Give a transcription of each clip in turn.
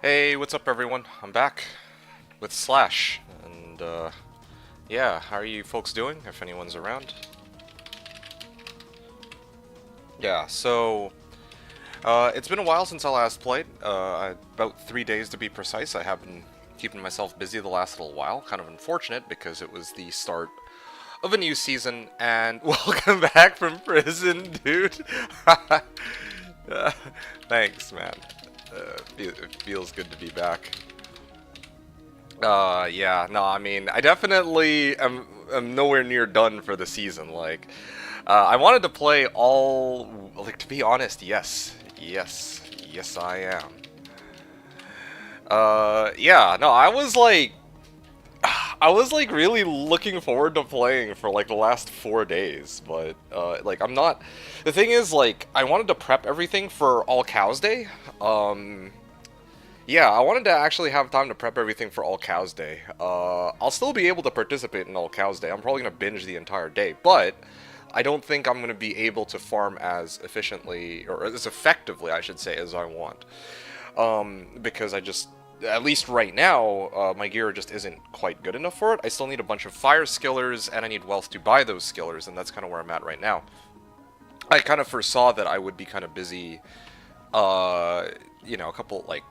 Hey, what's up everyone? I'm back with Slash, and yeah, how are you folks doing, if anyone's around? Yeah, so, it's been a while since I last played, about 3 days to be precise. I have been keeping myself busy the last little while, kind of unfortunate because it was the start of a new season, and welcome back from prison, dude! Uh, Thanks, man. It feels good to be back. Yeah, no, I mean, I definitely am nowhere near done for the season. Like, I wanted to play all, like, to be honest, yes, I am. Yeah, no, I was like really looking forward to playing for like the last 4 days, but like I'm not. The thing is, like, I wanted to prep everything for All Cows Day. Yeah, I wanted to actually have time to prep everything for All Cows Day. I'll still be able to participate in All Cows Day. I'm probably gonna binge the entire day, but I don't think I'm gonna be able to farm as efficiently or as effectively, I should say, as I want. Because I just, at least right now, my gear just isn't quite good enough for it. I still need a bunch of fire skillers, and I need wealth to buy those skillers, and that's kind of where I'm at right now. I kind of foresaw that I would be kind of busy, a couple, like,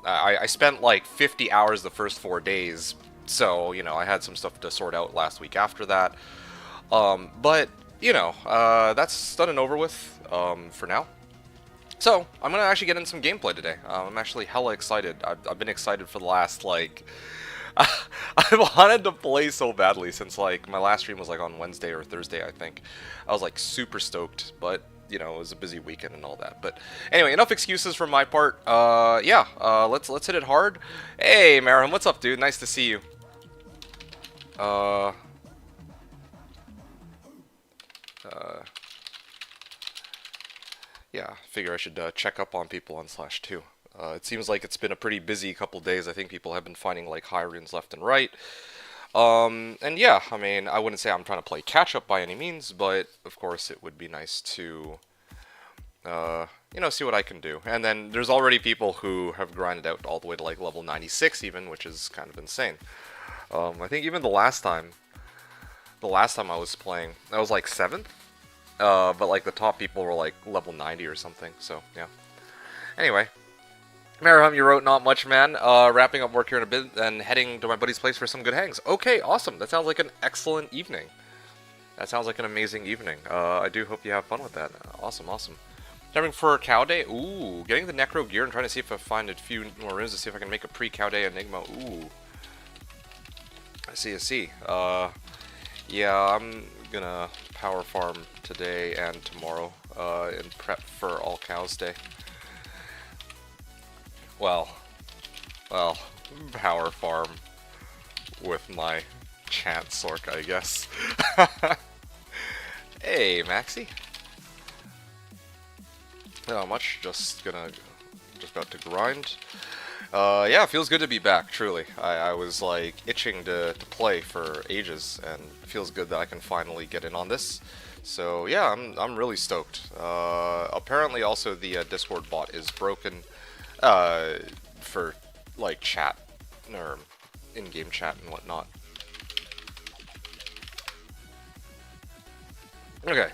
I spent like 50 hours the first 4 days, so, I had some stuff to sort out last week after that. But, that's done and over with, for now. So, I'm gonna actually get in some gameplay today. I'm actually hella excited. I've been excited for the last, like... I've wanted to play so badly since, like, my last stream was, like, on Wednesday or Thursday, I think. I was, like, super stoked, but, it was a busy weekend and all that. But, anyway, enough excuses from my part. Yeah, let's hit it hard. Hey, Marham, what's up, dude? Nice to see you. Uh... Yeah, figure I should check up on people on Slash 2. It seems like it's been a pretty busy couple days. I think people have been finding like high runes left and right. And yeah, I mean, I wouldn't say I'm trying to play catch up by any means, but of course it would be nice to, see what I can do. And then there's already people who have grinded out all the way to like level 96 even, which is kind of insane. I think even the last time I was playing, I was like 7th. But like the top people were like level 90 or something, so yeah. Anyway, Marahum, you wrote not much, man. Wrapping up work here in a bit and heading to my buddy's place for some good hangs. Okay, awesome. That sounds like an excellent evening. That sounds like an amazing evening. I do hope you have fun with that. Awesome. Having for Cow Day. Ooh, getting the Necro gear and trying to see if I find a few more runes to see if I can make a pre-Cow Day Enigma. Ooh. I see. Yeah, I'm gonna power farm today and tomorrow and prep for All Cows Day. Well, power farm with my chance sork, I guess. Hey, Maxi. Not much, just about to grind. Yeah, it feels good to be back, truly. I was, like, itching to play for ages, and it feels good that I can finally get in on this. So, yeah, I'm really stoked. Apparently, also, the Discord bot is broken for, like, chat, or in-game chat and whatnot. Okay,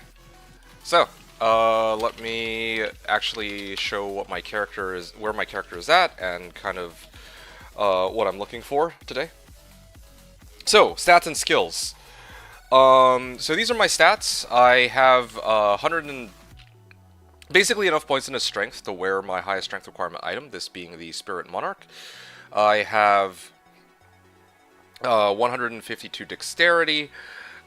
so... let me actually show what my character is, where my character is at, and kind of what I'm looking for today. So, stats and skills. So these are my stats. I have 100 and basically enough points in his strength to wear my highest strength requirement item, this being the Spirit Monarch. I have 152 dexterity.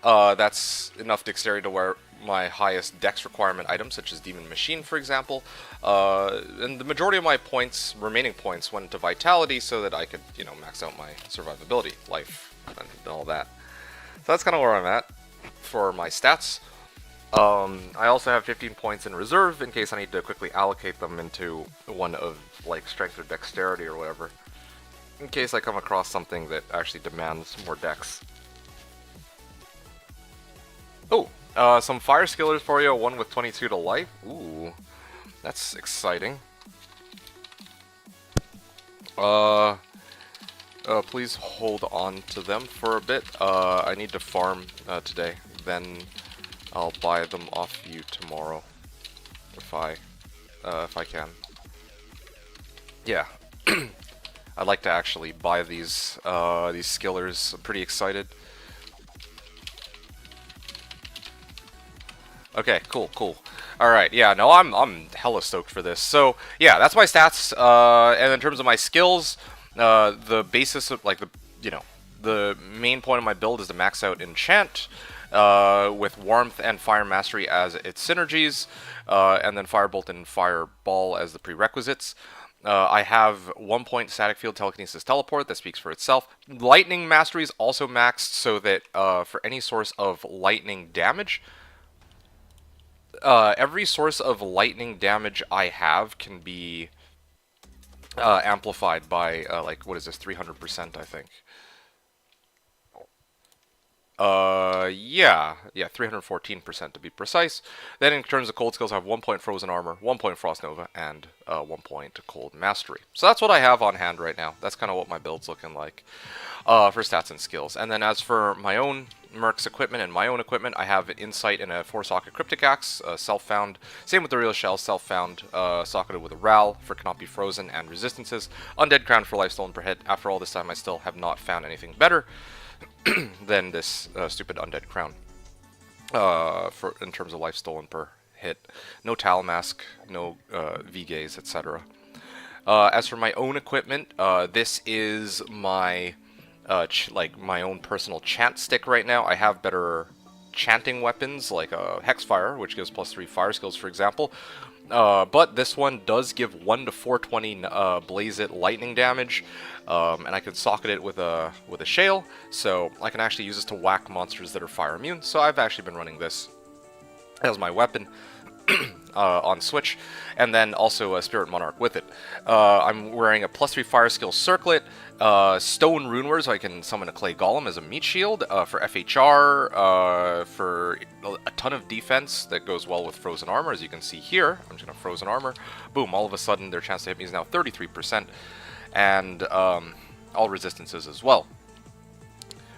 That's enough dexterity to wear my highest dex requirement items, such as Demon Machine, for example. And the majority of my points, remaining points, went to Vitality so that I could, max out my survivability, life, and all that. So that's kind of where I'm at for my stats. I also have 15 points in reserve in case I need to quickly allocate them into one of, like, strength or dexterity or whatever. In case I come across something that actually demands more dex. Oh, some fire skillers for you, one with 22 to life. Ooh, that's exciting. Please hold on to them for a bit. I need to farm today. Then I'll buy them off you tomorrow, if I can. Yeah, I'd like to actually buy these skillers. I'm pretty excited. Okay, cool. Alright, yeah, no, I'm hella stoked for this. So, yeah, that's my stats, and in terms of my skills, the basis of, like, the main point of my build is to max out Enchant, with Warmth and Fire Mastery as its synergies, and then Firebolt and Fireball as the prerequisites. I have 1 point Static Field, Telekinesis, Teleport, that speaks for itself. Lightning Mastery is also maxed so that, for any source of lightning damage, every source of lightning damage I have can be amplified by, like, what is this, 300%, I think. Yeah, 314% to be precise. Then in terms of cold skills, I have 1 point Frozen Armor, 1 point Frost Nova, and 1 point Cold Mastery. So that's what I have on hand right now. That's kind of what my build's looking like for stats and skills. And then as for my own Merc's equipment and my own equipment, I have Insight and a 4-socket Cryptic Axe, self-found. Same with the Real Shell, self-found, socketed with a RAL for Cannot Be Frozen and Resistances. Undead Crown for life stolen per hit. After all this time, I still have not found anything better than this stupid Undead Crown in terms of life stolen per hit. No Talamask, no V-Gaze, etc. As for my own equipment, this is my my own personal chant stick right now. I have better chanting weapons like Hexfire, which gives +3 fire skills, for example. But this one does give 1 to 420 Blaze It lightning damage, and I can socket it with a shale, so I can actually use this to whack monsters that are fire immune. So I've actually been running this as my weapon on Switch, and then also a Spirit Monarch with it. I'm wearing a +3 fire skill circlet, Stone Rune Word, so I can summon a Clay Golem as a meat shield, for FHR, for a ton of defense that goes well with Frozen Armor, as you can see here. I'm just going to Frozen Armor. Boom, all of a sudden their chance to hit me is now 33%, and all resistances as well.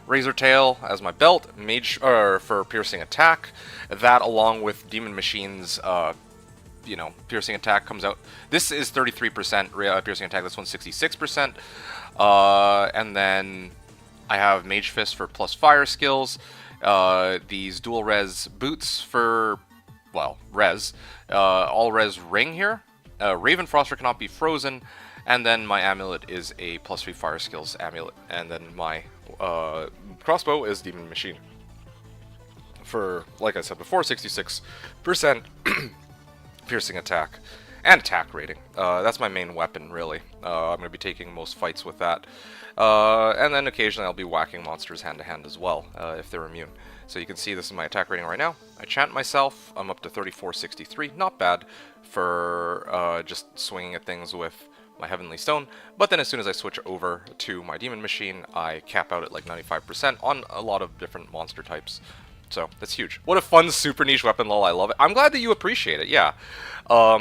Razor Tail as my belt, Mage for piercing attack. That, along with Demon Machine's, piercing attack comes out. This is 33% piercing attack. This one's 66%. And then I have Mage Fist for plus fire skills. These dual res boots for, well, res. All res ring here. Raven Froster Cannot Be Frozen. And then my amulet is a +3 fire skills amulet. And then my crossbow is Demon Machine for, like I said before, 66% piercing attack and attack rating. That's my main weapon, really. I'm going to be taking most fights with that. And then occasionally I'll be whacking monsters hand-to-hand as well, if they're immune. So you can see this is my attack rating right now. I chant myself. I'm up to 3463. Not bad for just swinging at things with my Heavenly Stone, but then as soon as I switch over to my Demon Machine, I cap out at like 95% on a lot of different monster types. So that's huge. What a fun super niche weapon, lol. I love it. I'm glad that you appreciate it. Yeah. I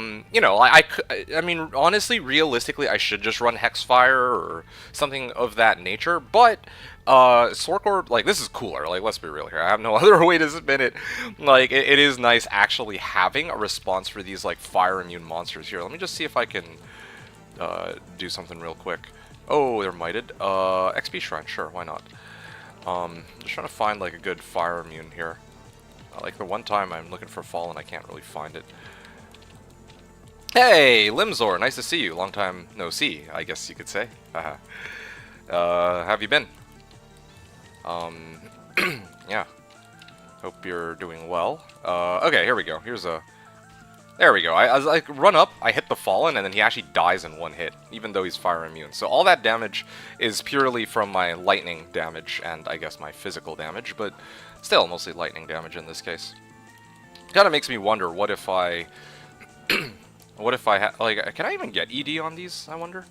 mean, honestly, realistically, I should just run Hexfire or something of that nature, but Sorkor, like, this is cooler. Like, let's be real here. I have no other way to spin it. Like, it is nice actually having a response for these, like, fire immune monsters here. Let me just see if I can do something real quick. Oh, they're mighted. XP Shrine, sure, why not? Just trying to find like a good fire immune here. Like the one time I'm looking for Fallen, I can't really find it. Hey, Limzor, nice to see you. Long time no see, I guess you could say. Have you been? Yeah. Hope you're doing well. Okay, here we go. There we go. I was like, run up, I hit the Fallen, and then he actually dies in one hit, even though he's fire immune. So all that damage is purely from my lightning damage, and I guess my physical damage, but still mostly lightning damage in this case. Kind of makes me wonder, what if I... what if I like, can I even get ED on these, I wonder?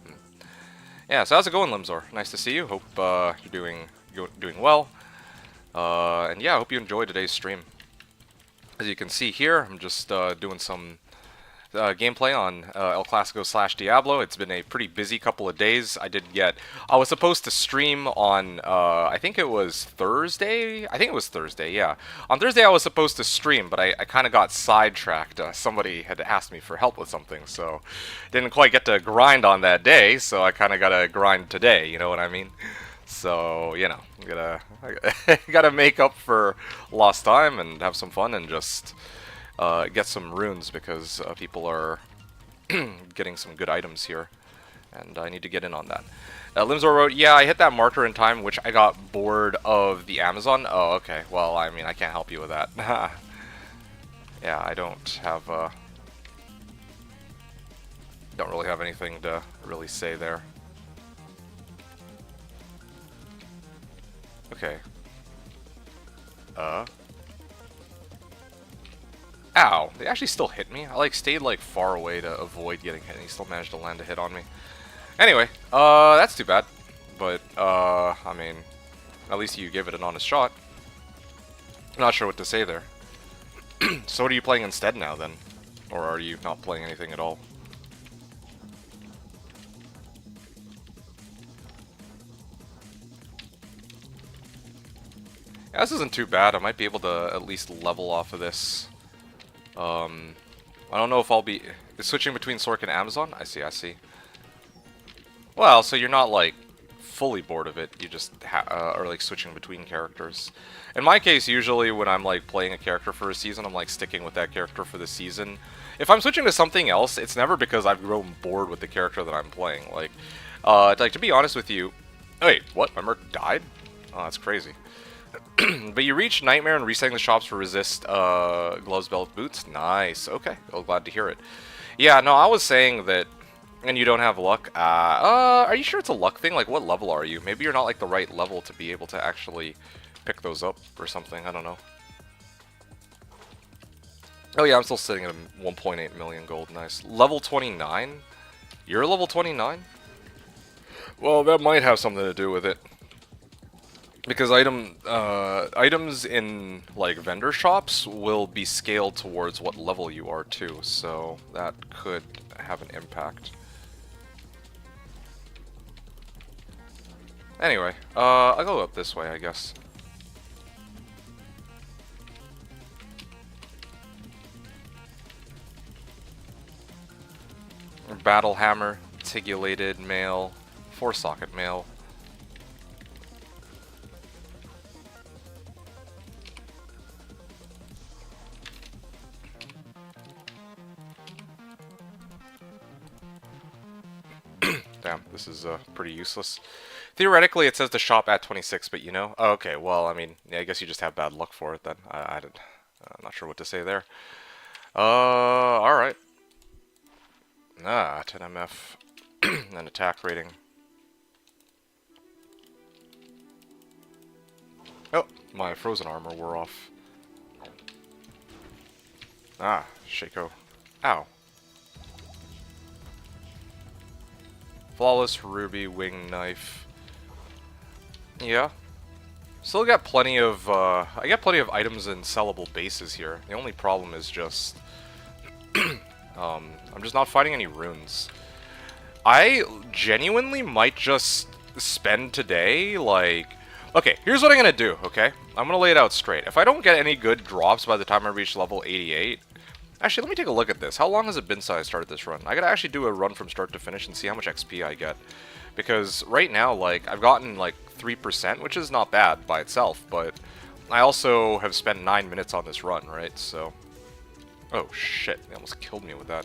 Yeah, so how's it going, Limzor? Nice to see you. Hope you're doing well. And yeah, I hope you enjoyed today's stream. As you can see here, I'm just doing some gameplay on El Clasico Slashdiablo. It's been a pretty busy couple of days. I was supposed to stream on, I think it was Thursday? I think it was Thursday, yeah. On Thursday I was supposed to stream, but I kind of got sidetracked. Somebody had asked me for help with something, so didn't quite get to grind on that day, so I kind of got to grind today, you know what I mean? So, you know, gotta make up for lost time and have some fun and just get some runes because people are getting some good items here, and I need to get in on that. Limsor wrote, yeah, I hit that marker in time, which I got bored of the Amazon. Oh, okay. Well, I mean, I can't help you with that. Yeah, I don't really have anything to really say there. Okay. Ow, they actually still hit me. I stayed far away to avoid getting hit, and he still managed to land a hit on me. Anyway, that's too bad. But, I mean, at least you gave it an honest shot. I'm not sure what to say there. So what are you playing instead now, then? Or are you not playing anything at all? Yeah, this isn't too bad. I might be able to at least level off of this. I don't know if I'll be switching between Sork and Amazon. I see. Well, so you're not fully bored of it. You just are switching between characters. In my case, usually when I'm playing a character for a season, I'm sticking with that character for the season. If I'm switching to something else, it's never because I've grown bored with the character that I'm playing. To be honest with you, wait, what? My Merc died? Oh, that's crazy. But you reach Nightmare and resetting the shops for resist gloves, belt, boots. Nice. Okay. Well, glad to hear it. Yeah, no, I was saying that, and you don't have luck. Are you sure it's a luck thing? What level are you? Maybe you're not the right level to be able to actually pick those up or something. I don't know. Oh yeah, I'm still sitting at 1.8 million gold. Nice. Level 29? You're level 29? Well, that might have something to do with it. Because items in vendor shops will be scaled towards what level you are too, so that could have an impact. Anyway, I'll go up this way, I guess. Battle hammer, tigulated mail, 4-socket mail. Damn, this is pretty useless. Theoretically, it says to shop at 26, but you know? Oh, okay, well, I mean, yeah, I guess you just have bad luck for it then. I'm not sure what to say there. Alright. 10 MF and attack rating. Oh, my frozen armor wore off. Shaco. Ow. Flawless Ruby Wing Knife. Yeah. Still got plenty of, I got plenty of items and sellable bases here. The only problem is just, I'm just not finding any runes. I genuinely might just spend today, okay, here's what I'm gonna do, okay? I'm gonna lay it out straight. If I don't get any good drops by the time I reach level 88, actually, let me take a look at this. How long has it been since I started this run? I gotta actually do a run from start to finish and see how much XP I get. Because right now, I've gotten, 3%, which is not bad by itself, but I also have spent 9 minutes on this run, right? So, oh shit, they almost killed me with that.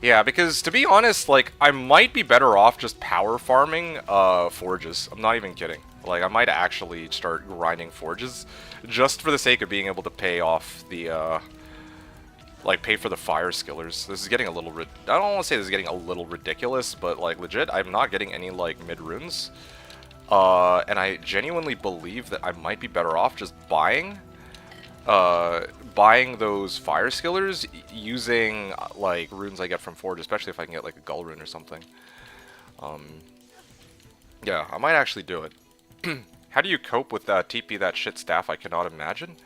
Yeah, because to be honest, I might be better off just power farming forges. I'm not even kidding. I might actually start grinding forges just for the sake of being able to pay off the, pay for the fire skillers. This is getting a little I don't want to say this is getting a little ridiculous, but, legit, I'm not getting any, mid-runes. And I genuinely believe that I might be better off just buying those fire skillers using, runes I get from Forge, especially if I can get, a Gull rune or something. Yeah, I might actually do it. How do you cope with TP that shit staff? I cannot imagine.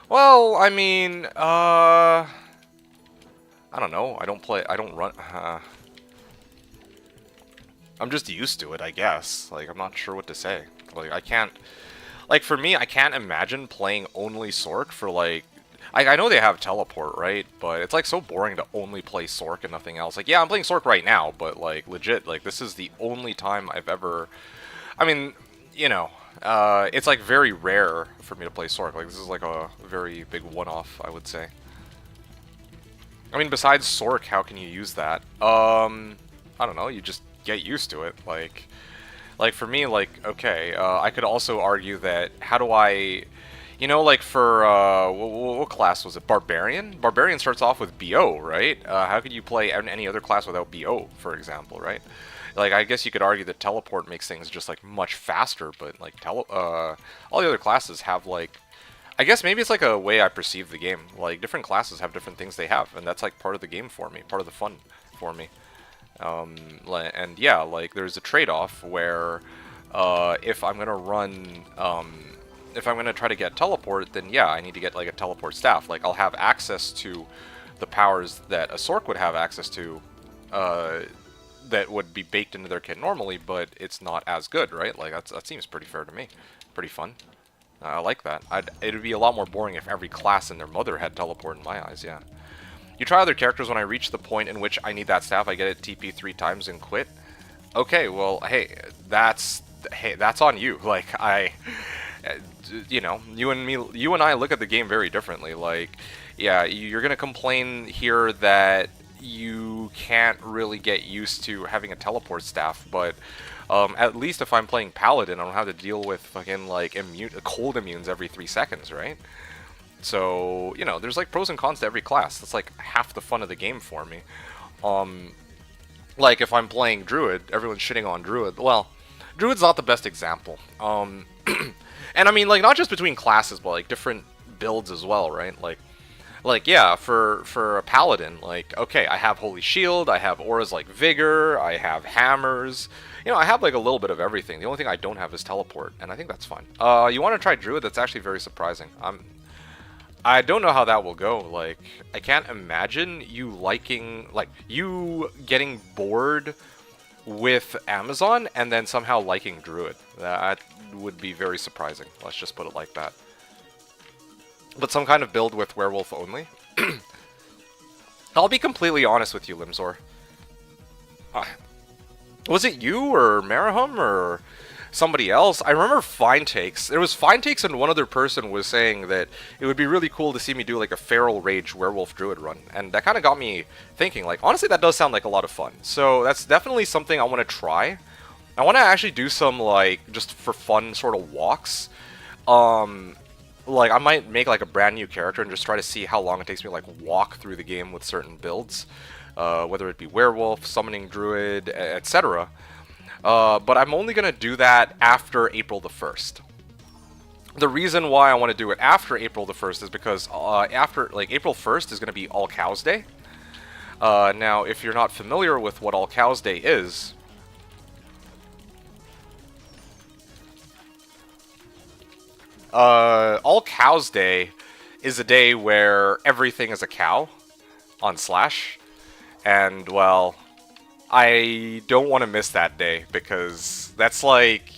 Well, I mean, I don't know. I don't run. I'm just used to it, I guess. Like, I'm not sure what to say. Like, I can't. Like, for me, I can't imagine playing only Sork for, like. I know they have teleport, right? But it's, like, so boring to only play Sork and nothing else. Like, yeah, I'm playing Sork right now, but, like, legit, like, this is the only time I've ever. I mean, you know, it's, like, very rare for me to play Sork. Like, this is, like, a very big one-off, I would say. I mean, besides Sork, how can you use that? I don't know, you just get used to it. Like for me, like, okay, I could also argue that, how do I, you know, like for, what class was it? Barbarian? Barbarian starts off with BO, right? How could you play any other class without BO, for example, right? Like, I guess you could argue that teleport makes things just, like, much faster, but, like, all the other classes have, like, I guess maybe it's like a way I perceive the game. Like, different classes have different things they have, and that's like part of the game for me, part of the fun for me. And yeah, like there's a trade-off where if I'm gonna run, if I'm gonna try to get teleport, then yeah, I need to get like a teleport staff. Like I'll have access to the powers that a Sork would have access to, that would be baked into their kit normally, but it's not as good, right? Like that seems pretty fair to me, pretty fun. I like that. It would be a lot more boring if every class and their mother had teleport in my eyes, yeah. You try other characters. When I reach the point in which I need that staff, I get it TP 3 times and quit. Okay, well, hey, that's on you. Like, you know, you and I look at the game very differently. Like, yeah, you're gonna complain here that you can't really get used to having a teleport staff, but at least if I'm playing Paladin, I don't have to deal with fucking, like, cold immunes every 3 seconds, right? So, you know, there's, like, pros and cons to every class. That's, like, half the fun of the game for me. Like, if I'm playing Druid, everyone's shitting on Druid. Well, Druid's not the best example. And I mean, like, not just between classes, but, like, different builds as well, right? Like, yeah, for a Paladin, like, okay, I have Holy Shield, I have auras like Vigor, I have Hammers, you know, I have, like, a little bit of everything. The only thing I don't have is Teleport, and I think that's fine. You want to try Druid? That's actually very surprising. I don't know how that will go. Like, I can't imagine you liking, like, you getting bored with Amazon and then somehow liking Druid. That would be very surprising. Let's just put it like that. But some kind of build with Werewolf only. I'll be completely honest with you, Limzor. Was it you or Marahum or somebody else? I remember Fine Takes. There was Fine Takes and one other person was saying that it would be really cool to see me do like a Feral Rage Werewolf Druid run. And that kind of got me thinking, like, honestly, that does sound like a lot of fun. So that's definitely something I want to try. I want to actually do some, like, just for fun sort of walks. Like, I might make, like, a brand new character and just try to see how long it takes me to, like, walk through the game with certain builds. Whether it be Werewolf, Summoning Druid, etc. But I'm only going to do that after April the 1st. The reason why I want to do it after April the 1st is because after, like, April 1st is going to be All Cows Day. Now, if you're not familiar with what All Cows Day is... All Cows Day is a day where everything is a cow on Slash. And, well, I don't want to miss that day because that's like,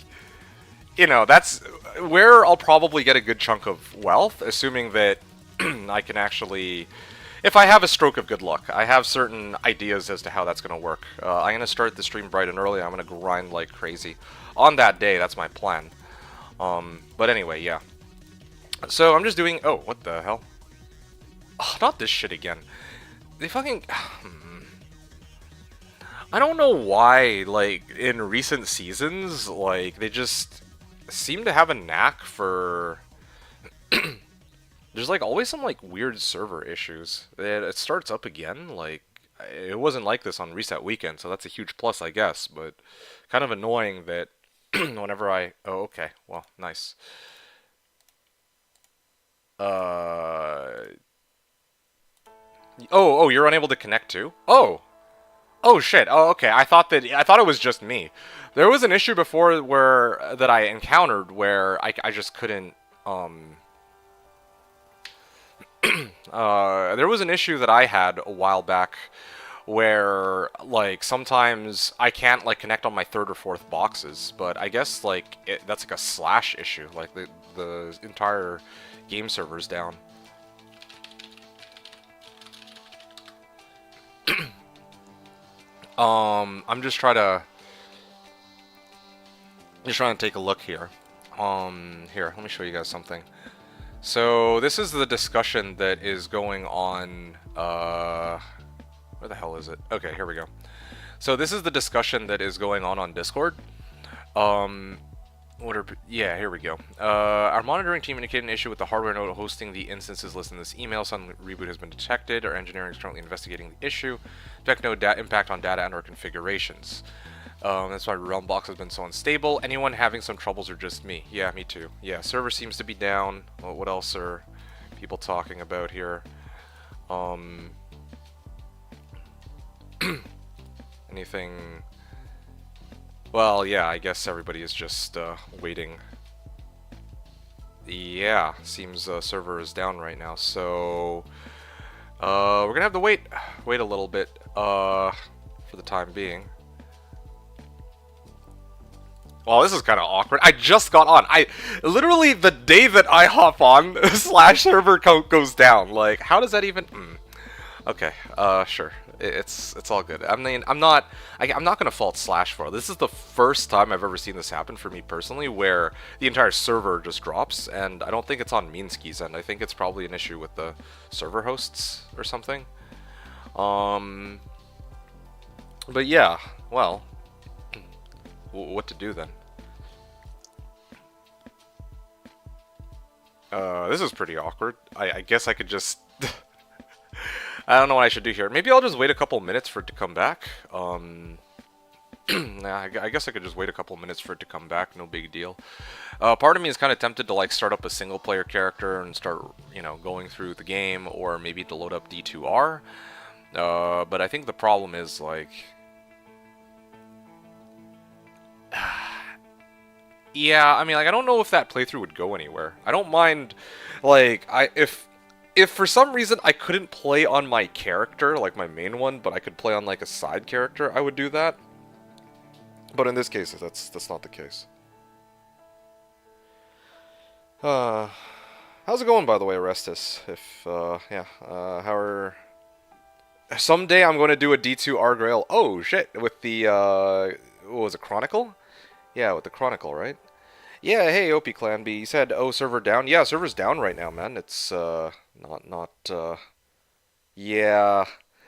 you know, that's where I'll probably get a good chunk of wealth, assuming that I can actually, if I have a stroke of good luck. I have certain ideas as to how that's going to work. I'm going to start the stream bright and early. I'm going to grind like crazy on that day. That's my plan. But anyway, yeah. So I'm just doing... Oh, what the hell? Oh, not this shit again. They fucking... I don't know why, like, in recent seasons, like, they just seem to have a knack for... There's, like, always some, like, weird server issues. It starts up again, like, it wasn't like this on Reset Weekend, so that's a huge plus, I guess, but kind of annoying that whenever I... Oh, okay, well, nice. Oh, you're unable to connect too? Oh! Oh shit. Oh, okay. I thought it was just me. There was an issue before that I encountered where I just couldn't There was an issue that I had a while back where like sometimes I can't like connect on my third or fourth boxes, but I guess like that's like a Slash issue, like the entire game server's down. I'm just trying to take a look here. Here, let me show you guys something. So this is the discussion that is going on, where the hell is it? Okay, here we go. So this is the discussion that is going on Discord. Yeah, here we go. Our monitoring team indicated an issue with the hardware node hosting the instances listed in this email. Some reboot has been detected. Our engineering is currently investigating the issue. Detect no impact on data and/or configurations. That's why Realmbox has been so unstable. Anyone having some troubles or just me? Yeah, me too. Yeah, server seems to be down. Well, what else are people talking about here? Anything... Well, yeah, I guess everybody is just waiting. Yeah, seems server is down right now, so we're gonna have to wait a little bit for the time being. Well, this is kind of awkward. I just got on. Literally the day that I hop on, Slash server goes down. Like, how does that even? Okay, sure. It's all good. I mean, I'm not gonna fault Slash for it. This is the first time I've ever seen this happen for me personally, where the entire server just drops, and I don't think it's on Minsky's end. I think it's probably an issue with the server hosts or something. But yeah, well, what to do then? This is pretty awkward. I guess I could just... I don't know what I should do here. Maybe I'll just wait a couple minutes for it to come back. Nah, I guess I could just wait a couple minutes for it to come back. No big deal. Part of me is kind of tempted to like start up a single player character and start, you know, going through the game, or maybe to load up D2R. But I think the problem is like... Yeah, I mean, like, I don't know if that playthrough would go anywhere. I don't mind, like, if for some reason I couldn't play on my character, like my main one, but I could play on like a side character, I would do that. But in this case, that's not the case. How's it going, by the way, Orestes? Yeah, how are... Someday I'm going to do a D2R Grail. Oh, shit, with the, what was it, Chronicle? Yeah, with the Chronicle, right? Yeah, hey, OP Clan B. You said, oh, server down? Yeah, server's down right now, man. It's, yeah.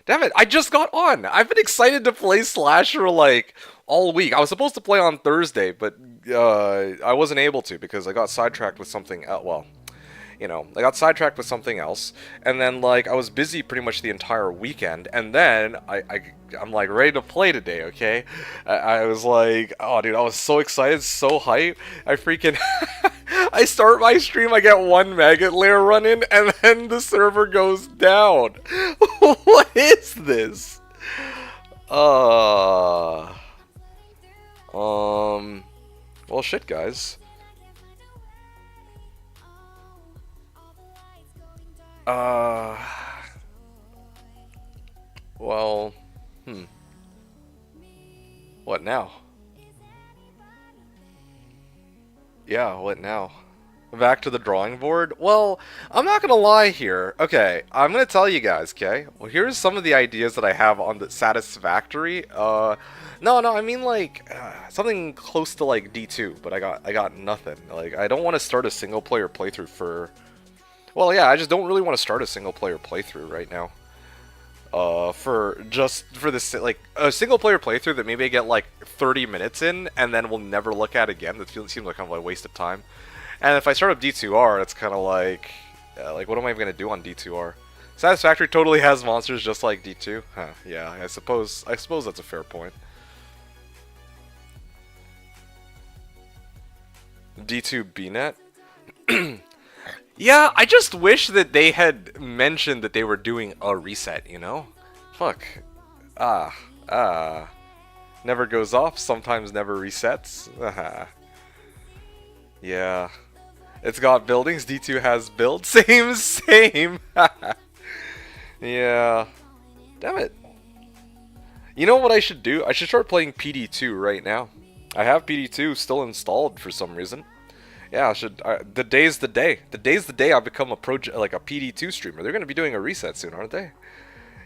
Damn it, I just got on! I've been excited to play Slasher, like, all week. I was supposed to play on Thursday, but, I wasn't able to because I got sidetracked with something else. Well, you know, I got sidetracked with something else, and then, like, I was busy pretty much the entire weekend, and then I'm, like, ready to play today, okay? I was like, oh, dude, I was so excited, so hyped. I freaking... I start my stream, I get one maggot layer running, and then the server goes down. What is this? Well, shit, guys. Well, what now? Yeah, what now? Back to the drawing board? Well, I'm not gonna lie here. Okay, I'm gonna tell you guys, okay? Well, here's some of the ideas that I have on the Satisfactory. No, I mean like something close to like D2, but I got nothing. Like, I don't want to start a single player playthrough for... Well, yeah, I just don't really want to start a single player playthrough right now. For this, like, a single player playthrough that maybe I get like 30 minutes in and then we'll never look at again. That seems like kind of like a waste of time. And if I start up D2R, it's kind of like what am I even gonna do on D2R? Satisfactory totally has monsters just like D2. Huh? Yeah, I suppose that's a fair point. D2 BNet. Yeah, I just wish that they had mentioned that they were doing a reset, you know? Fuck. Never goes off, sometimes never resets. Yeah. It's got buildings. D2 has build. Same, same. Yeah. Damn it. You know what I should do? I should start playing PD2 right now. I have PD2 still installed for some reason. Yeah, I should. The day's the day. The day's the day I become a like a PD2 streamer. They're gonna be doing a reset soon, aren't they?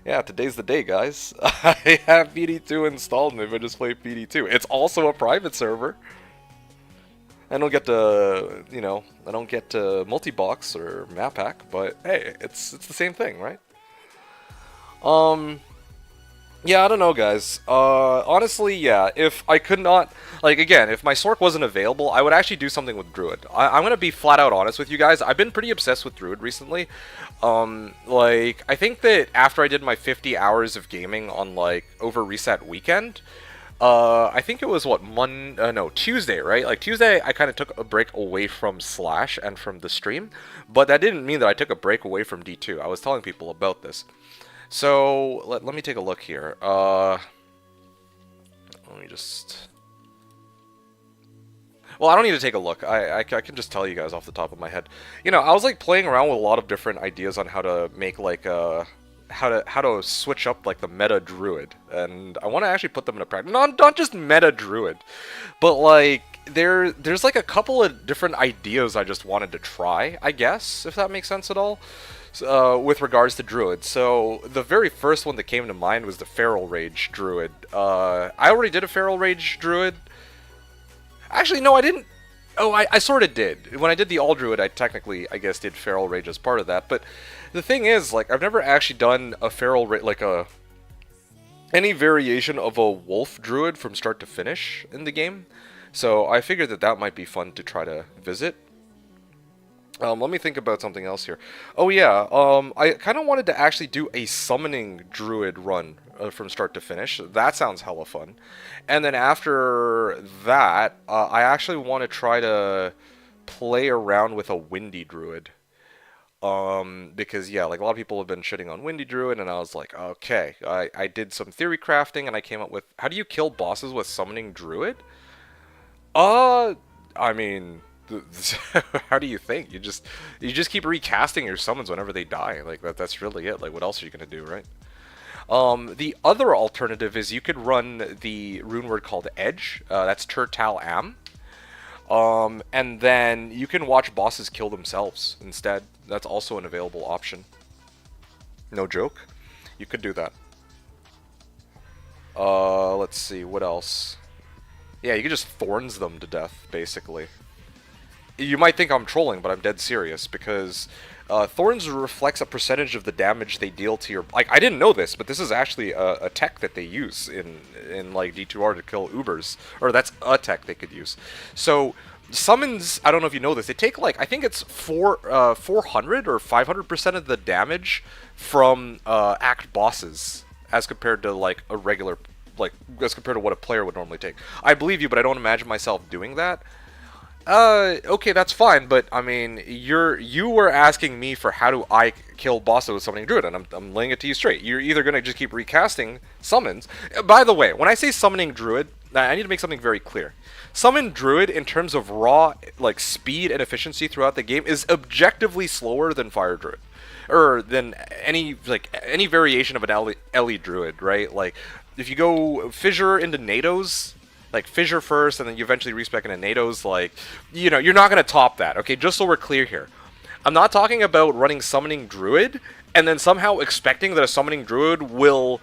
Yeah, today's the day, guys. I have PD2 installed, maybe I just play PD2. It's also a private server. I don't get to, you know, I don't get to multi-box or map hack, but hey, it's the same thing, right? Yeah, I don't know, guys. Honestly, yeah, if I could not, like, again, if my Sorc wasn't available, I would actually do something with Druid. I'm gonna be flat out honest with you guys. I've been pretty obsessed with Druid recently. Like, I think that after I did my 50 hours of gaming on, like, over Reset Weekend, I think it was, what, Tuesday, right? Like, Tuesday, I kind of took a break away from Slash and from the stream, but that didn't mean that I took a break away from D2. I was telling people about this. So, let me take a look here. Let me just... Well, I don't need to take a look. I can just tell you guys off the top of my head. You know, I was, like, playing around with a lot of different ideas on how to make, like, how to switch up, like, the meta druid. And I want to actually put them into practice. Not just meta druid, but, like, there's, like, a couple of different ideas I just wanted to try, I guess, if that makes sense at all. With regards to Druid. So, the very first one that came to mind was the Feral Rage Druid. I already did a Feral Rage Druid. Actually, no, I didn't. Oh, I sort of did. When I did the All Druid, I technically, I guess, did Feral Rage as part of that. But the thing is, like, I've never actually done a Feral Rage, like any variation of a Wolf Druid from start to finish in the game. So, I figured that that might be fun to try to visit. Let me think about something else here. Oh yeah, I kind of wanted to actually do a summoning druid run from start to finish. That sounds hella fun. And then after that, I actually want to try to play around with a windy druid. Because yeah, like a lot of people have been shitting on windy druid, and I was like, okay, I did some theory crafting, and I came up with, how do you kill bosses with summoning druid? I mean... How do you think? You just keep recasting your summons whenever they die. Like that's really it. Like what else are you gonna do, right? The other alternative is you could run the rune word called Edge. That's Turtal Am. And then you can watch bosses kill themselves instead. That's also an available option. No joke. You could do that. Let's see, what else? Yeah, you could just thorns them to death, basically. You might think I'm trolling, but I'm dead serious, because Thorns reflects a percentage of the damage they deal to your... Like, I didn't know this, but this is actually a tech that they use in like, D2R to kill Ubers. Or that's a tech they could use. So, summons, I don't know if you know this, they take, like, I think it's 400 or 500% of the damage from act bosses, as compared to, like, a regular... Like, as compared to what a player would normally take. I believe you, but I don't imagine myself doing that. Okay, that's fine, but I mean, you were asking me for how do I kill bosses with summoning druid, and I'm laying it to you straight. You're either gonna just keep recasting summons. By the way, when I say summoning druid, I need to make something very clear. Summon druid in terms of raw, like, speed and efficiency throughout the game is objectively slower than fire druid, or than any variation of an Ellie druid, right? Like, if you go fissure into Nados. Like, fissure first, and then you eventually respec into NATOs, like, you know, you're not going to top that, okay? Just so we're clear here. I'm not talking about running Summoning Druid, and then somehow expecting that a Summoning Druid will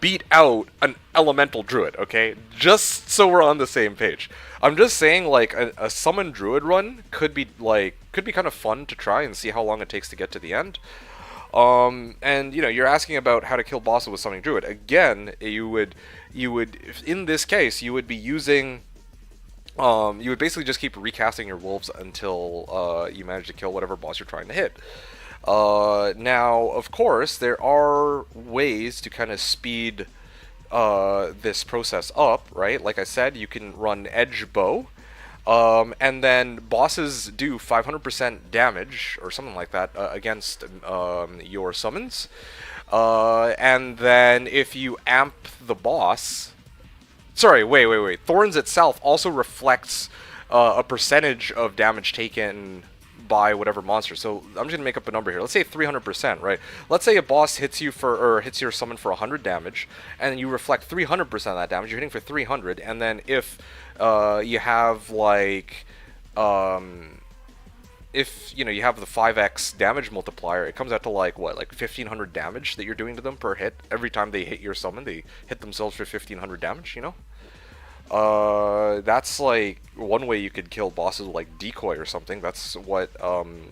beat out an Elemental Druid, okay? Just so we're on the same page. I'm just saying, like, a Summon Druid run could be kind of fun to try and see how long it takes to get to the end. And, you know, you're asking about how to kill bosses with Summoning Druid. Again, you would, in this case, you would be using, you would basically just keep recasting your wolves until, you manage to kill whatever boss you're trying to hit. Now, of course, there are ways to kind of speed, this process up, right? Like I said, you can run Edge Bow. And then bosses do 500% damage, or something like that, against your summons. And then if you amp the boss... Sorry, wait. Thorns itself also reflects a percentage of damage taken by whatever monster. So I'm just gonna make up a number here. Let's say 300%, right? Let's say a boss hits you for, or hits your summon for 100 damage, and you reflect 300% of that damage. You're hitting for 300, and then if you have like, if you know you have the 5x damage multiplier, it comes out to like what, like 1500 damage that you're doing to them per hit. Every time they hit your summon, they hit themselves for 1500 damage. You know. That's like one way you could kill bosses with like decoy or something. That's what,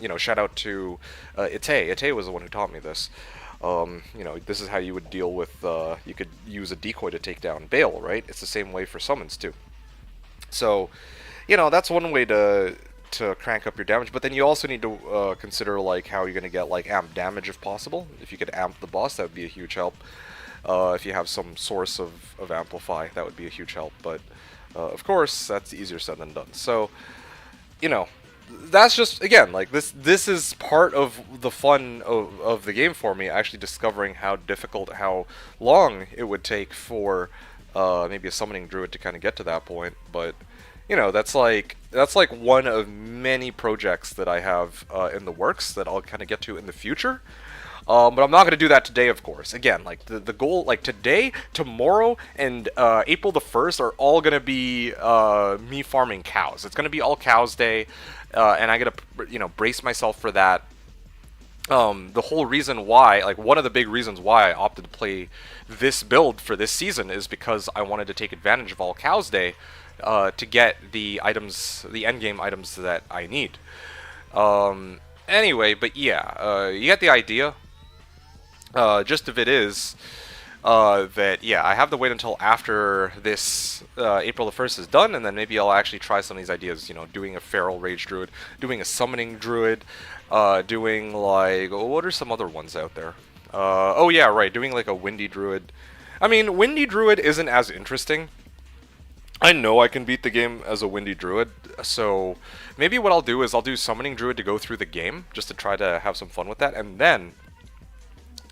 you know, shout out to Ite. Ite was the one who taught me this. You know, this is how you would deal with, you could use a decoy to take down Bale, right? It's the same way for summons too. So, you know, that's one way to crank up your damage, but then you also need to consider like how you're going to get like amp damage if possible. If you could amp the boss, that would be a huge help. If you have some source of amplify, that would be a huge help, but of course that's easier said than done. So, you know, that's just, again, like this is part of the fun of the game for me, actually discovering how difficult, how long it would take for maybe a summoning druid to kind of get to that point. But you know, that's like one of many projects that I have in the works that I'll kind of get to in the future. But I'm not going to do that today, of course. Again, like the goal, like today, tomorrow, and April the 1st are all going to be me farming cows. It's going to be all cows day, and I got to, you know, brace myself for that. The whole reason why, like one of the big reasons why I opted to play this build for this season is because I wanted to take advantage of all cows day to get the items, the endgame items that I need. Anyway, but yeah, you get the idea. Just if it is that, yeah, I have to wait until after this April the 1st is done, and then maybe I'll actually try some of these ideas, you know, doing a feral rage druid, doing a summoning druid, doing like, what are some other ones out there? Oh yeah, right, doing like a windy druid. I mean, windy druid isn't as interesting. I know I can beat the game as a windy druid, so maybe what I'll do is I'll do summoning druid to go through the game, just to try to have some fun with that, and then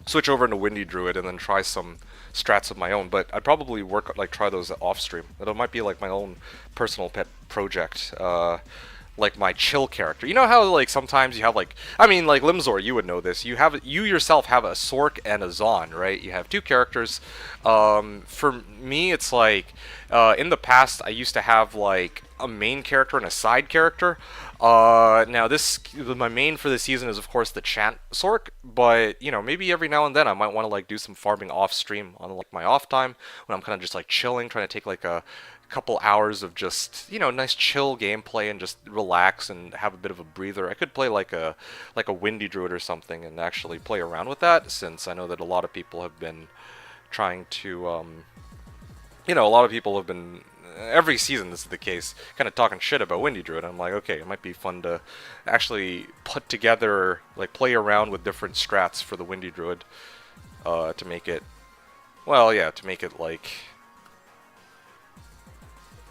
switch over into windy druid and then try some strats of my own. But I'd probably try those off stream. It might be like my own personal pet project, like my chill character. You know how like sometimes you have like, I mean, like Limzor, you would know this. You yourself have a Sork and a Zon, right? You have two characters. For me, it's like in the past I used to have like a main character and a side character. Now my main for this season is of course the Chant Sork, but you know, maybe every now and then I might want to like do some farming off stream on like my off time when I'm kind of just like chilling, trying to take like a couple hours of just, you know, nice chill gameplay and just relax and have a bit of a breather. I could play like a windy druid or something and actually play around with that, since I know that a lot of people have been trying to you know, a lot of people have been, every season this is the case, kind of talking shit about windy druid. I'm like, okay, it might be fun to actually put together, like play around with different strats for the windy druid to make it, well, yeah, to make it like,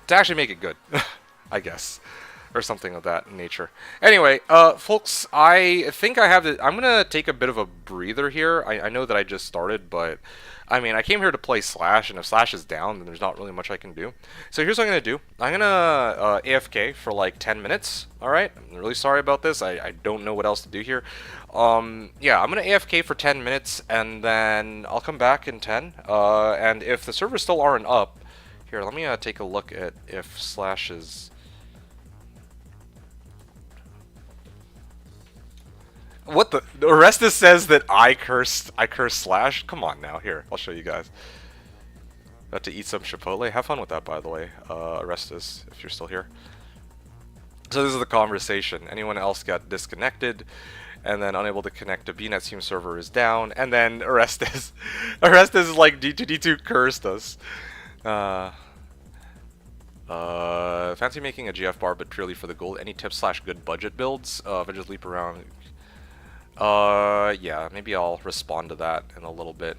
to actually make it good, I guess, or something of that nature. Anyway, folks, I think I have to, I'm gonna take a bit of a breather here. I know that I just started, but I mean, I came here to play Slash, and if Slash is down, then there's not really much I can do. So here's what I'm gonna do. I'm gonna AFK for like 10 minutes. All right, I'm really sorry about this. I don't know what else to do here. Yeah, I'm gonna AFK for 10 minutes, and then I'll come back in 10. And if the servers still aren't up, here, let me take a look at if Slash is... What the? Orestes says that I cursed Slash? Come on now, here, I'll show you guys. About to eat some Chipotle. Have fun with that, by the way, Orestes, if you're still here. So this is the conversation. Anyone else got disconnected, and then unable to connect to BNet Team server is down, and then Orestes is like D2D2 cursed us. Fancy making a GF bar, but purely for the gold. Any tips / good budget builds? If I just leap around. Yeah, maybe I'll respond to that in a little bit.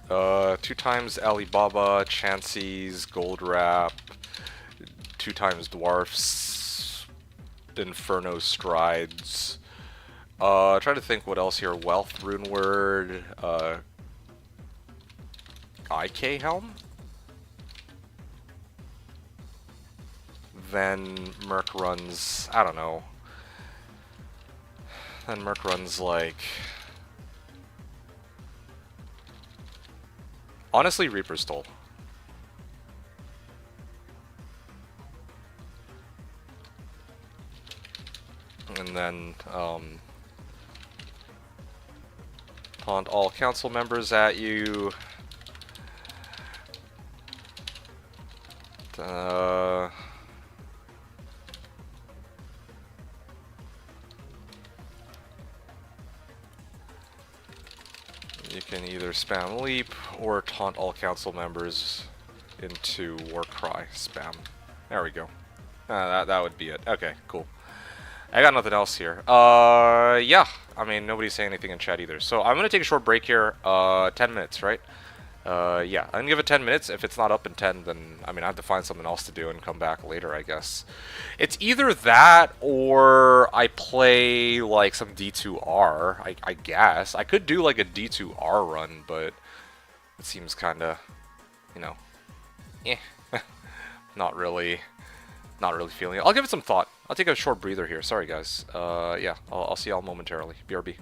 2 times Alibaba, Chansey's, Gold Wrap, 2 times Dwarfs, Inferno Strides. Try to think what else here. Wealth, Rune Word, IK Helm, then Merc runs, I don't know, then Merc runs like, honestly, Reaper's Toll. And then, taunt all council members at you. You can either spam leap or taunt all council members into Warcry spam. There we go. That would be it. Okay, cool. I got nothing else here. Yeah. I mean, nobody's saying anything in chat either. So I'm gonna take a short break here. 10 minutes, right? Yeah, I'm gonna give it 10 minutes. If it's not up in 10, then, I mean, I have to find something else to do and come back later, I guess. It's either that or I play, like, some D2R, I guess. I could do, like, a D2R run, but it seems kinda, you know, eh. Not really feeling it. I'll give it some thought. I'll take a short breather here. Sorry, guys. Yeah, I'll see y'all momentarily. BRB.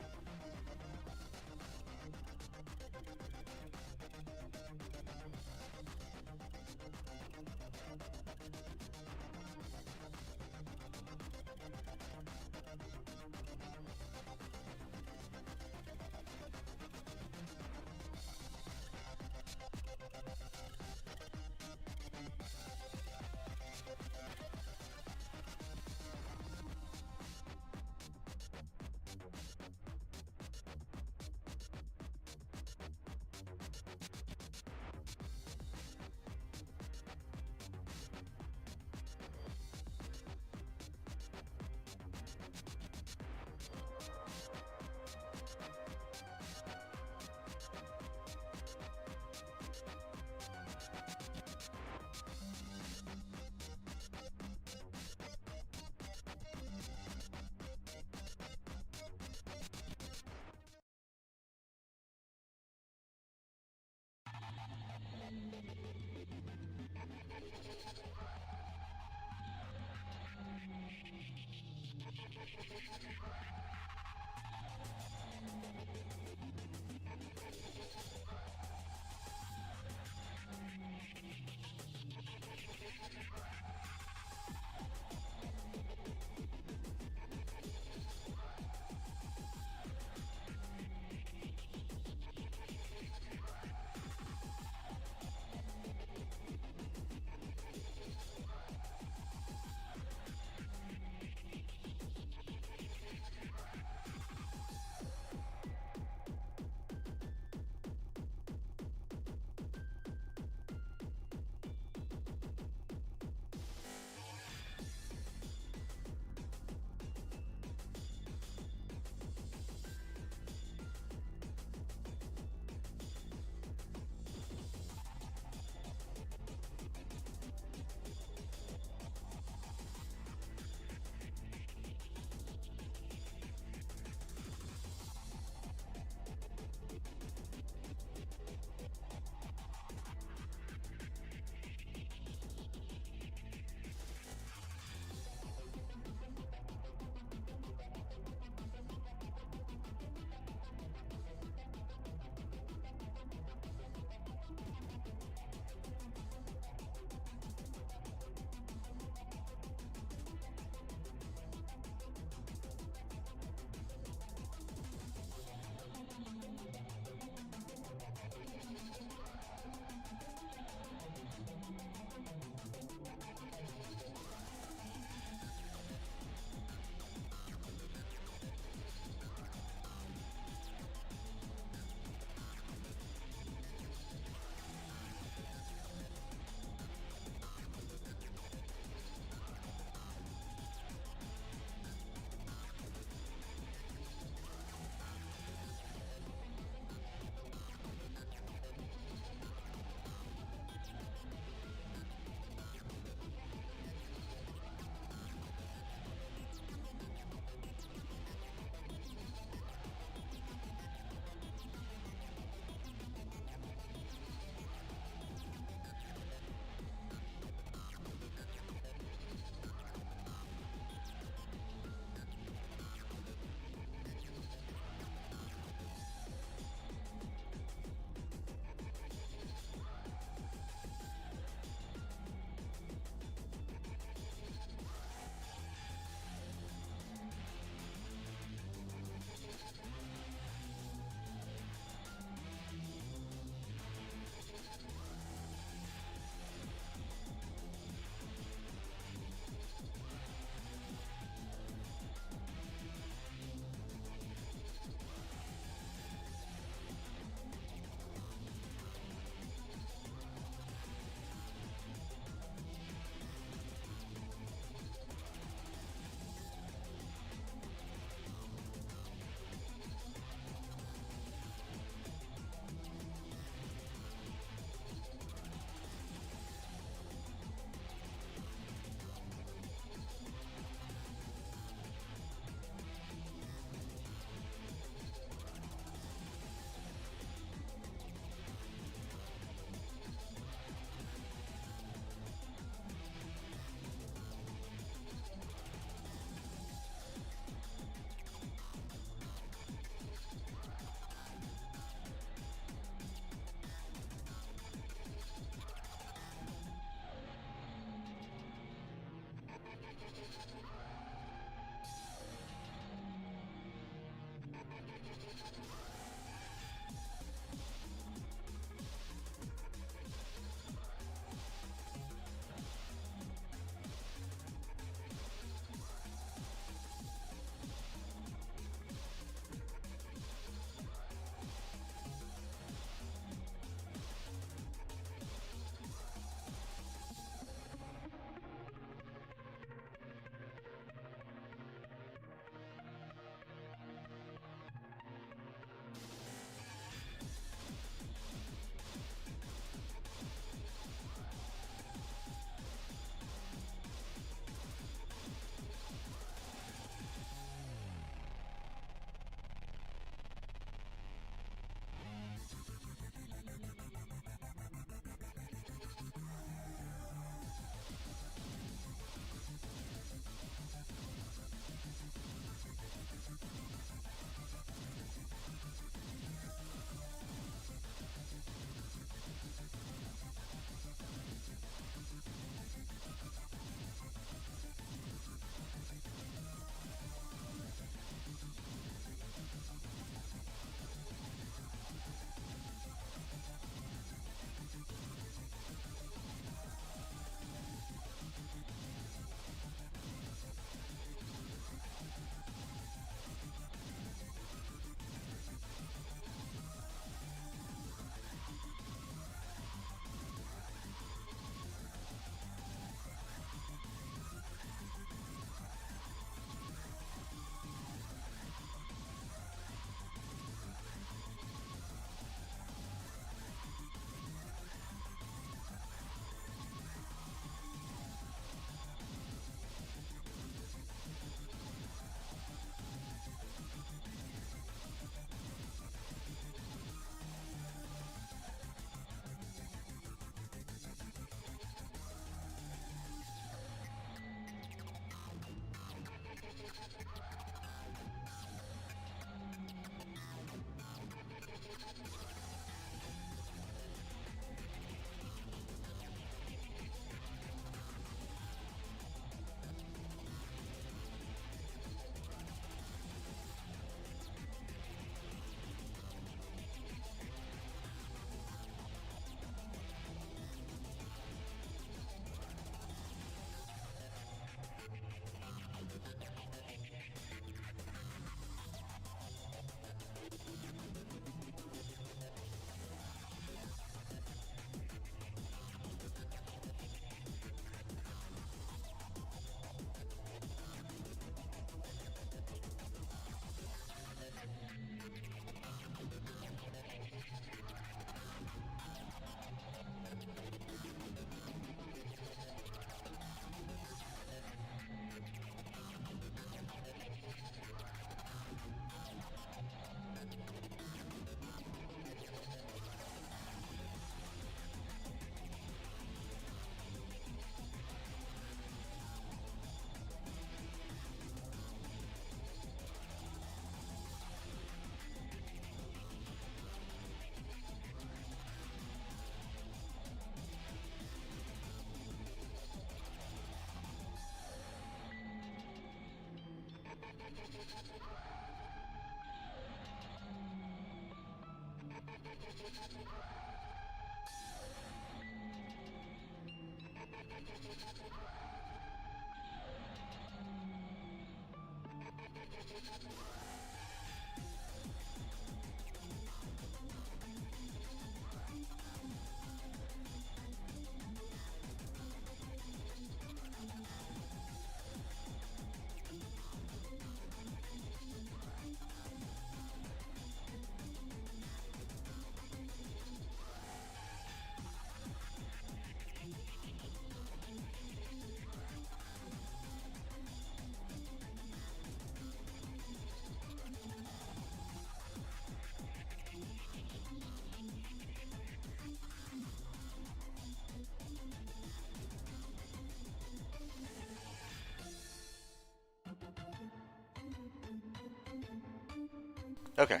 Okay.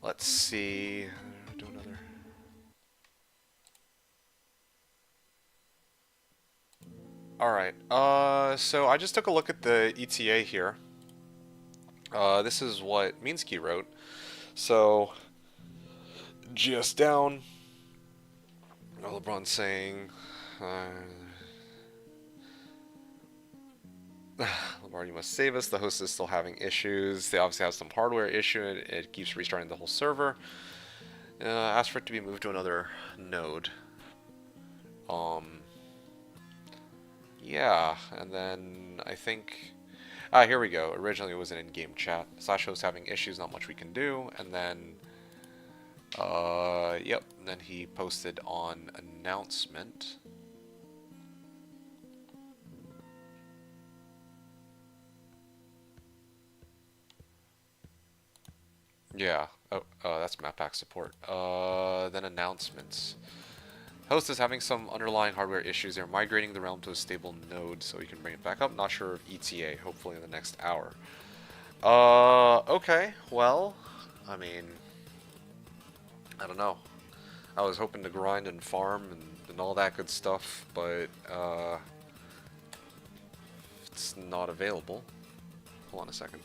Let's see. Do another. All right. So I just took a look at the ETA here. This is what Minsky wrote. So, GS down. LeBron saying, LeBron, you must save us. The host is still having issues. They obviously have some hardware issue. It keeps restarting the whole server. Ask for it to be moved to another node. Yeah, and then I think... here we go. Originally it was an in-game chat. Slash host having issues, not much we can do. And then... yep. And then he posted on announcement. Yeah. Oh, that's map pack support. Then announcements. Host is having some underlying hardware issues. They're migrating the realm to a stable node so we can bring it back up. Not sure of ETA. Hopefully in the next hour. Okay. Well, I mean, I don't know. I was hoping to grind and farm and all that good stuff, but it's not available. Hold on a second.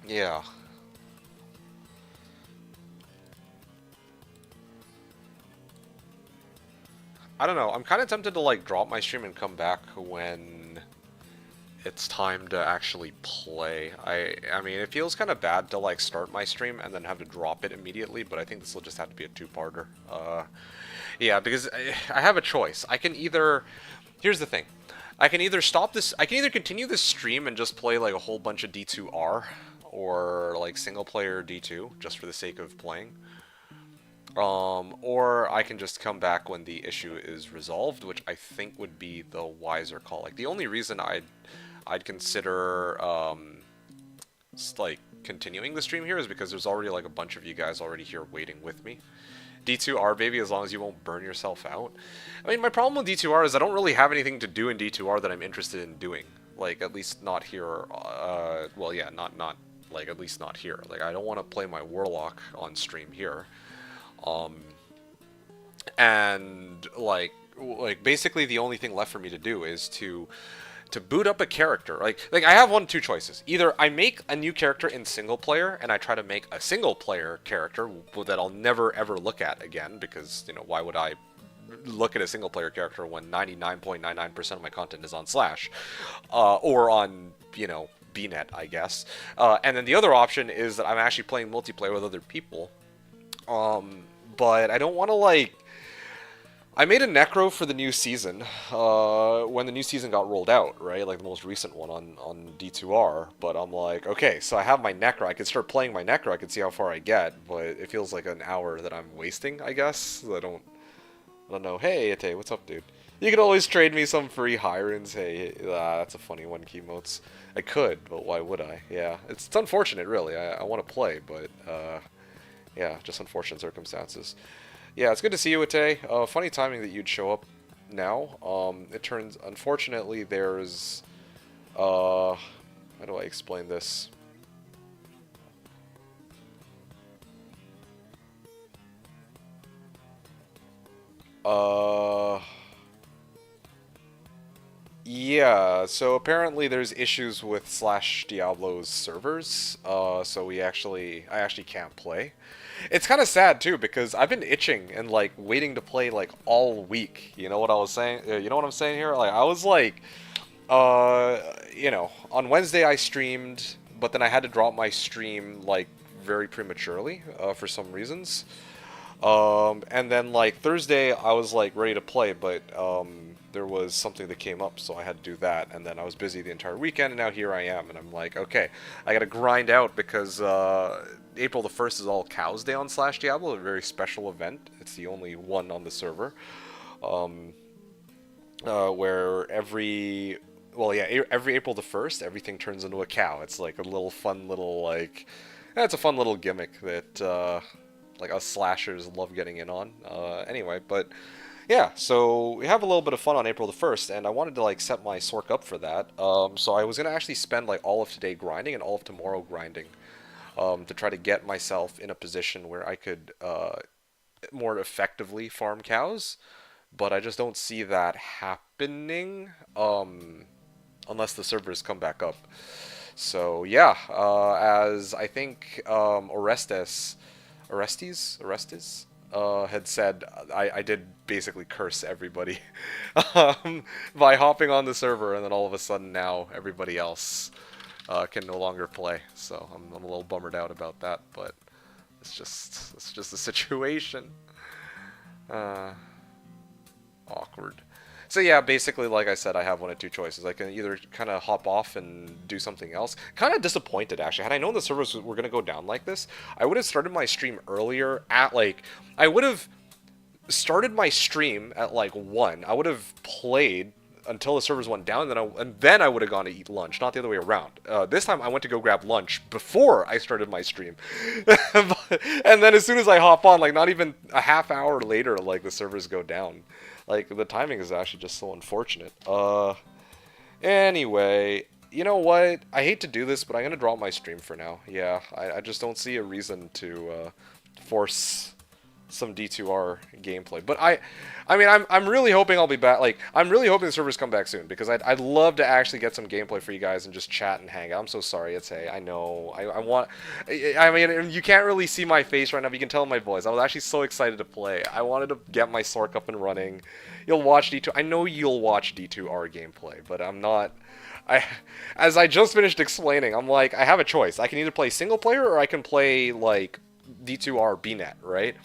Yeah. I don't know. I'm kind of tempted to like drop my stream and come back when it's time to actually play. I mean, it feels kind of bad to like start my stream and then have to drop it immediately, but I think this will just have to be a two-parter. Yeah, because I have a choice. I can either... Here's the thing. I can either stop this... I can either continue this stream and just play like a whole bunch of D2R, or like single-player D2, just for the sake of playing. Or I can just come back when the issue is resolved, which I think would be the wiser call. Like, the only reason I'd consider, like, continuing the stream here is because there's already, like, a bunch of you guys already here waiting with me. D2R, baby, as long as you won't burn yourself out. I mean, my problem with D2R is I don't really have anything to do in D2R that I'm interested in doing. Like, at least not here, well, yeah, not, like, at least not here. Like, I don't want to play my Warlock on stream here. And like basically the only thing left for me to do is to boot up a character. Like I have two choices. Either I make a new character in single player and I try to make a single player character that I'll never ever look at again, because, you know, why would I look at a single player character when 99.99% of my content is on Slash, or on, you know, BNet, I guess. And then the other option is that I'm actually playing multiplayer with other people. But I don't want to, like... I made a Necro for the new season, when the new season got rolled out, right? Like, the most recent one on D2R. But I'm like, okay, so I have my Necro. I can start playing my Necro. I can see how far I get. But it feels like an hour that I'm wasting, I guess. I don't know. Hey, Ite, what's up, dude? You can always trade me some free Hirons. Hey, that's a funny one, Keymotes. I could, but why would I? Yeah, it's unfortunate, really. I want to play, but... yeah, just unfortunate circumstances. Yeah, it's good to see you, Ite. Funny timing that you'd show up now. It turns... Unfortunately, there's... how do I explain this? Uh, yeah, so apparently there's issues with Slashdiablo's servers, so I actually can't play. It's kind of sad too because I've been itching and like waiting to play like all week. You know what I was saying? You know what I'm saying here? Like I was like, on Wednesday I streamed, but then I had to drop my stream like very prematurely for some reasons. And then like Thursday, I was like ready to play, but there was something that came up, so I had to do that. And then I was busy the entire weekend, and now here I am, and I'm like, okay, I gotta grind out because April the 1st is All Cows Day on Slashdiablo, a very special event. It's the only one on the server, where every April the 1st, everything turns into a cow. It's like a little fun little like, it's a fun little gimmick that. Like us slashers love getting in on. Anyway, but yeah, so we have a little bit of fun on April the 1st, and I wanted to like set my Sork up for that. So I was gonna actually spend like all of today grinding and all of tomorrow grinding to try to get myself in a position where I could more effectively farm cows. But I just don't see that happening unless the servers come back up. So yeah, as I think Orestes had said, I did basically curse everybody by hopping on the server, and then all of a sudden now everybody else can no longer play. So I'm a little bummered out about that, but it's just the situation. Awkward. So yeah, basically, like I said, I have one of two choices. I can either kind of hop off and do something else. Kind of disappointed, actually. Had I known the servers were going to go down like this, I would have started my stream earlier at, like... I would have started my stream at, like, 1. I would have played until the servers went down, and then I would have gone to eat lunch, not the other way around. This time, I went to go grab lunch before I started my stream. And then as soon as I hop on, like, not even a half hour later, like, the servers go down. Like, the timing is actually just so unfortunate. Anyway, you know what? I hate to do this, but I'm going to drop my stream for now. Yeah, I just don't see a reason to force some D2R gameplay. But I mean, I'm really hoping I'll be back. Like, I'm really hoping the servers come back soon, because I'd love to actually get some gameplay for you guys and just chat and hang out. I'm so sorry, it's I know. I mean, you can't really see my face right now, but you can tell in my voice. I was actually so excited to play. I wanted to get my Sork up and running. You'll watch D2. I know you'll watch D2R gameplay, but I'm not. As I just finished explaining, I'm like, I have a choice. I can either play single player or I can play, like, D2R BNet, right?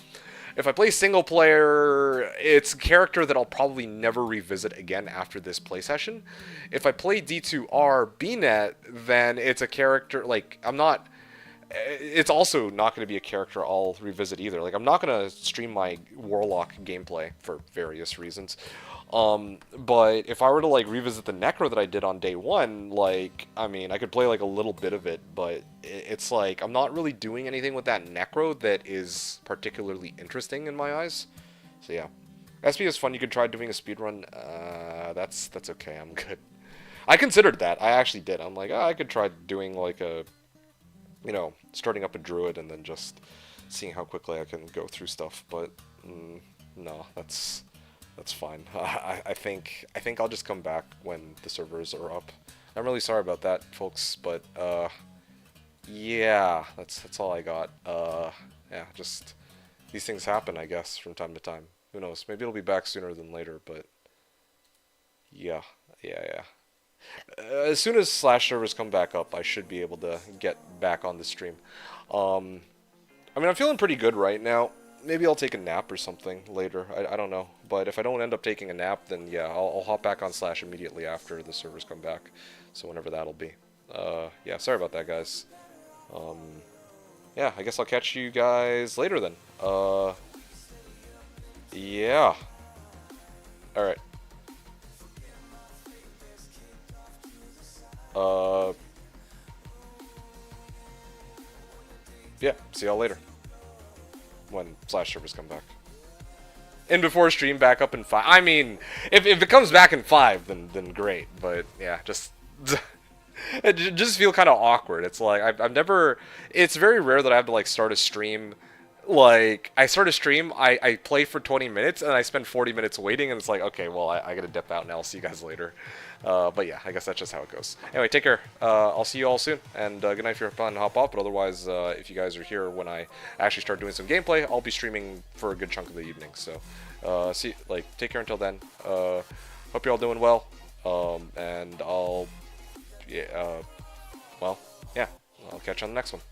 If I play single player, it's a character that I'll probably never revisit again after this play session. If I play D2R BNet, then it's a character, like, it's also not going to be a character I'll revisit either. Like, I'm not going to stream my Warlock gameplay for various reasons. But if I were to, like, revisit the Necro that I did on day 1, like, I mean, I could play, like, a little bit of it, but it's like, I'm not really doing anything with that Necro that is particularly interesting in my eyes. So, yeah. SP is fun. You could try doing a speedrun. That's okay. I'm good. I considered that. I actually did. I'm like, I could try doing, like, starting up a druid and then just seeing how quickly I can go through stuff, but, no, that's fine. I think I'll just come back when the servers are up. I'm really sorry about that, folks, but yeah, that's all I got. Yeah, just these things happen, I guess, from time to time. Who knows? Maybe it'll be back sooner than later, but yeah. As soon as Slash servers come back up, I should be able to get back on the stream. I mean, I'm feeling pretty good right now. Maybe I'll take a nap or something later. I don't know. But if I don't end up taking a nap, then yeah, I'll hop back on Slash immediately after the servers come back. So whenever that'll be. Yeah, sorry about that, guys. Yeah, I guess I'll catch you guys later then. Yeah. Alright. Yeah, see y'all later. When Slash servers come back. And before stream back up in 5. I mean, if it comes back in 5, then great. But yeah, just it just feel kind of awkward. It's like I've never. It's very rare that I have to like start a stream like I start a stream, I play for 20 minutes and I spend 40 minutes waiting, and it's like, okay, well, I gotta dip out now. I'll see you guys later. But yeah, I guess that's just how it goes. Anyway, take care. I'll see you all soon, and good night if you're fun to hop off. But otherwise, if you guys are here when I actually start doing some gameplay, I'll be streaming for a good chunk of the evening. So, take care until then. Hope you're all doing well. And I'll, yeah, well, yeah, I'll catch you on the next one.